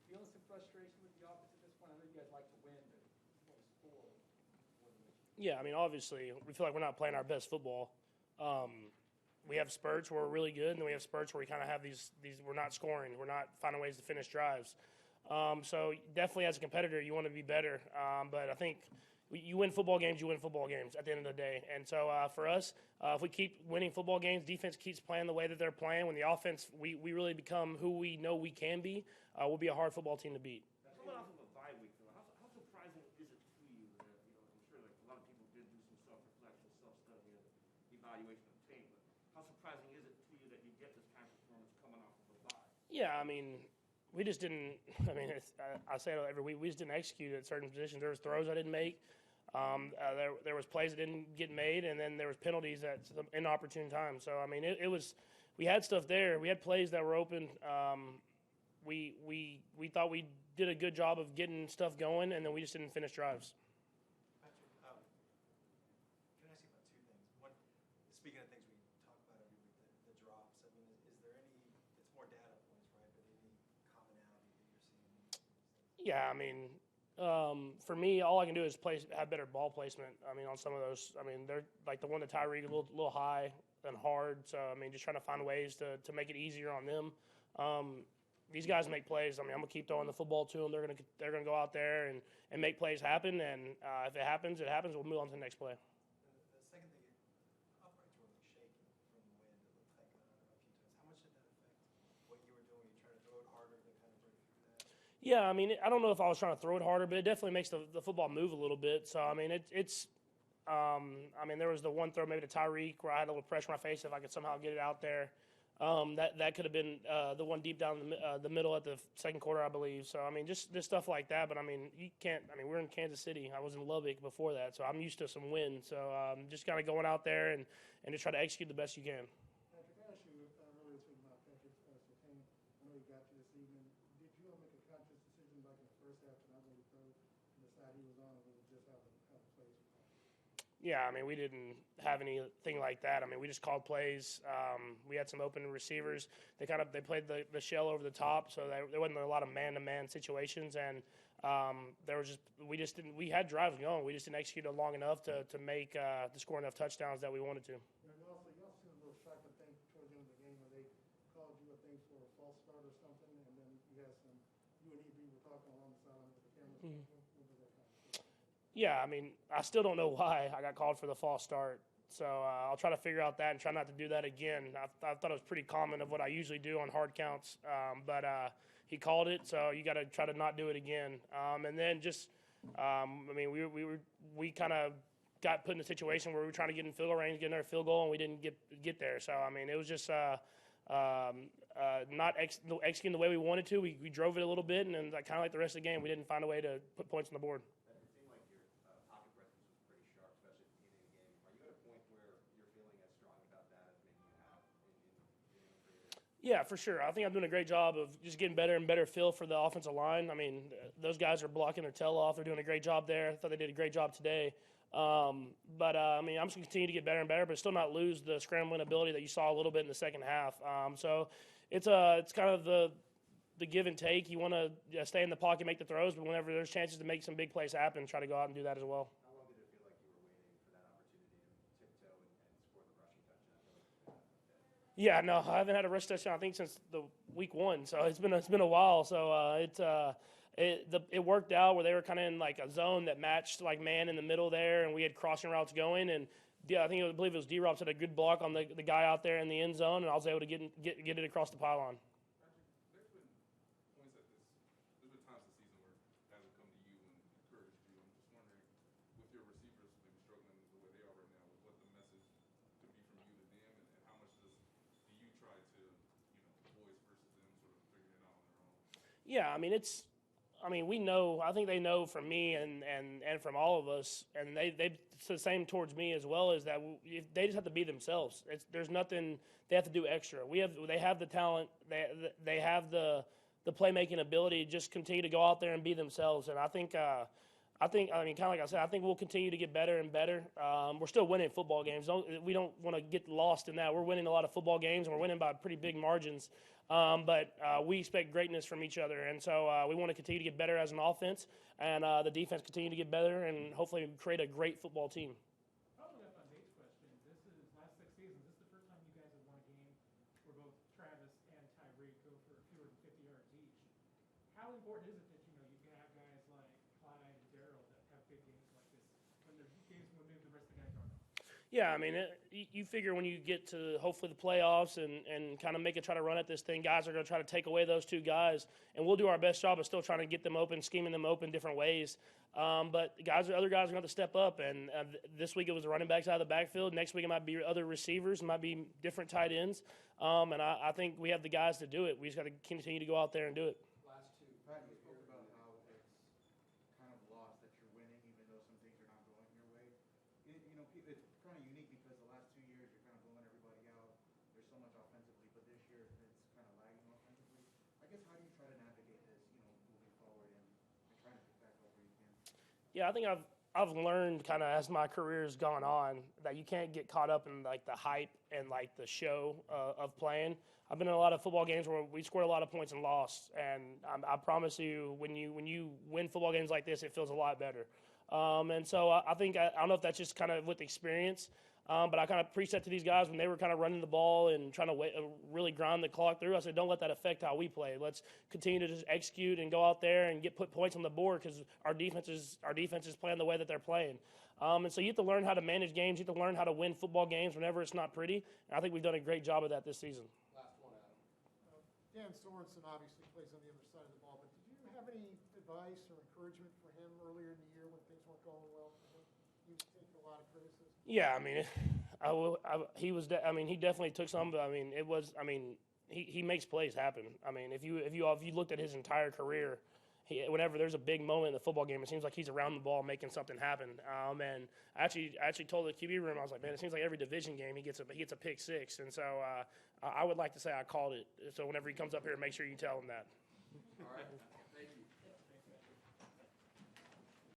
feeling some frustration with the offense at this point? I know you guys like to win, but you want to score more than what you. Yeah, I mean, obviously, we feel like we're not playing our best football. We have spurts where we're really good, and then we have spurts where we kind of have these we're not scoring, we're not finding ways to finish drives. So definitely, as a competitor, you want to be better. But I think you win football games, you win football games at the end of the day. And so for us, if we keep winning football games, defense keeps playing the way that they're playing. When the offense, we really become who we know we can be. We'll be a hard football team to beat. Coming off of a bye week, though, how surprising is it to you that, I'm sure like a lot of people did do some self-reflection, self-study, and evaluation of tape, but how surprising is it to you that you get this kind of performance coming off of a bye? Yeah, I mean, we just didn't. I mean, I say it every week. We just didn't execute at certain positions. There was throws I didn't make. There was plays that didn't get made, and then there was penalties at some inopportune times. So I mean, it was. We had stuff there. We had plays that were open. We thought we did a good job of getting stuff going, and then we just didn't finish drives. Patrick, can I ask you about two things? One, speaking of things we talk about every week, the drops. I mean, is there any? It's more data points, right? But any commonality that you're seeing? Yeah, I mean, for me, all I can do is have better ball placement. I mean, on some of those, I mean, they're like the one to Tyreek, a little high and hard. So I mean, just trying to find ways to make it easier on them. These guys make plays. I mean, I'm gonna keep throwing the football to them. They're gonna go out there and make plays happen. And if it happens, it happens. We'll move on to the next play. The second thing, uprights were like shaky from the wind. It looked like a few times. How much did that affect what you were doing? You trying to throw it harder to kind of break through that? Yeah, I mean, I don't know if I was trying to throw it harder, but it definitely makes the football move a little bit. So I mean, it's. I mean, there was the one throw maybe to Tyreek where I had a little pressure on my face if I could somehow get it out there. That could have been the one deep down the middle at the second quarter, I believe. So I mean, just stuff like that. But I mean, you can't. I mean, we're in Kansas City. I was in Lubbock before that, so I'm used to some wind. So just kind of going out there and just try to execute the best you can. Patrick, I asked you earlier this week about Patrick Surtain. I know he got you this evening. Did you all make a conscious decision like in the first half to not really throw on the side he was on, or was it just how the plays were called? Yeah, I mean, we didn't have anything like that. I mean, we just called plays. We had some open receivers. They played the shell over the top, so there wasn't a lot of man-to-man situations. And we had drives going. We just didn't execute it long enough to score enough touchdowns that we wanted to. You also seemed a little shocked, I think, towards the end of the game when they called you, I think, for a false start or something, and then you and EB were talking along the sideline with the cameras. Mm-hmm. What was that kind of? Yeah, I mean, I still don't know why I got called for the false start. So I'll try to figure out that and try not to do that again. I thought it was pretty common of what I usually do on hard counts, but he called it, so you got to try to not do it again. And then just, I mean, we kind of got put in a situation where we were trying to get in field goal range, get another field goal, and we didn't get there. So I mean, it was just not executing the way we wanted to. We drove it a little bit, and then kind of like the rest of the game, we didn't find a way to put points on the board. It seemed like your pocket presence was pretty sharp, especially at the beginning of the game. Are you at a point where you're feeling as strong about that as maybe you have in Yeah, for sure. I think I'm doing a great job of just getting better and better feel for the offensive line. I mean, those guys are blocking their tail off. They're doing a great job there. I thought they did a great job today. I mean, I'm just going to continue to get better and better, but still not lose the scrambling ability that you saw a little bit in the second half. So it's kind of the give and take. You want to stay in the pocket, make the throws, but whenever there's chances to make some big plays happen, try to go out and do that as well. How long did it feel like you were waiting for that opportunity to tiptoe and score the rushing touchdown? Yeah, no, I haven't had a rush touchdown I think since the week 1, so it's been a while. So it worked out where they were kind of in like a zone that matched like man in the middle there, and we had crossing routes going. And yeah, I believe it was D-Rob had a good block on the guy out there in the end zone, and I was able to get it across the pylon. There's been points there's been times this season where guys have come to you and encouraged you. I'm just wondering, with your receivers maybe struggling the way they are right now, what the message could be from you to them, and how much do you try to voice versus them sort of figuring it out on their own? Yeah, I mean, we know. I think they know from me and from all of us, and it's the same towards me as well. Is that they just have to be themselves. There's nothing they have to do extra. They have the talent. They have the playmaking ability. Just continue to go out there and be themselves. And I think I mean, kind of like I said, I think we'll continue to get better and better. We're still winning football games. We don't want to get lost in that. We're winning a lot of football games, and we're winning by pretty big margins. But we expect greatness from each other, and so we want to continue to get better as an offense, and the defense continue to get better, and hopefully create a great football team. Following up on Nate's question, this is last 6 seasons. This is the first time you guys have won a game where both Travis and Tyreek go for fewer than 50 yards each. How important is it that you can have guys like Clyde and Darrell that have big games like this when there's games when maybe the rest of the guys aren't? Yeah, I mean, you figure when you get to hopefully the playoffs and kind of try to run at this thing, guys are going to try to take away those two guys, and we'll do our best job of still trying to get them open, scheming them open different ways. But other guys are going to have to step up, and this week it was the running backs out of the backfield. Next week it might be other receivers, it might be different tight ends, and I think we have the guys to do it. We just got to continue to go out there and do it. Last two, Pat, you spoke about how it's kind of lost that you're winning even though some things are not going your way. It's kind of unique because the last 2 years you're kind of blowing everybody out. There's so much offensively, but this year it's kind of lagging offensively. I guess how do you try to navigate this, moving forward and trying to pick back up where you can? Yeah, I think I've learned kind of as my career's gone on that you can't get caught up in like the hype and like the show of playing. I've been in a lot of football games where we scored a lot of points and lost, and I promise you, when you win football games like this, it feels a lot better. And so I think I don't know if that's just kind of with experience, but I kind of preached that to these guys when they were kind of running the ball and trying to really grind the clock through. I said, don't let that affect how we play. Let's continue to just execute and go out there and put points on the board because our defense is playing the way that they're playing. And so you have to learn how to manage games. You have to learn how to win football games whenever it's not pretty. And I think we've done a great job of that this season. Last one, Adam. Dan Sorensen obviously plays on the other side of the ball, but did you have any advice or encouragement for him earlier in the year when things weren't going well for him? He was taking a lot of criticism. Yeah, I mean, he definitely took some, but I mean, he makes plays happen. I mean, if you looked at his entire career, whenever there's a big moment in the football game, it seems like he's around the ball making something happen. And I actually told the QB room, I was like, man, it seems like every division game he gets a pick six. And so I would like to say I called it. So whenever he comes up here, make sure you tell him that. All right.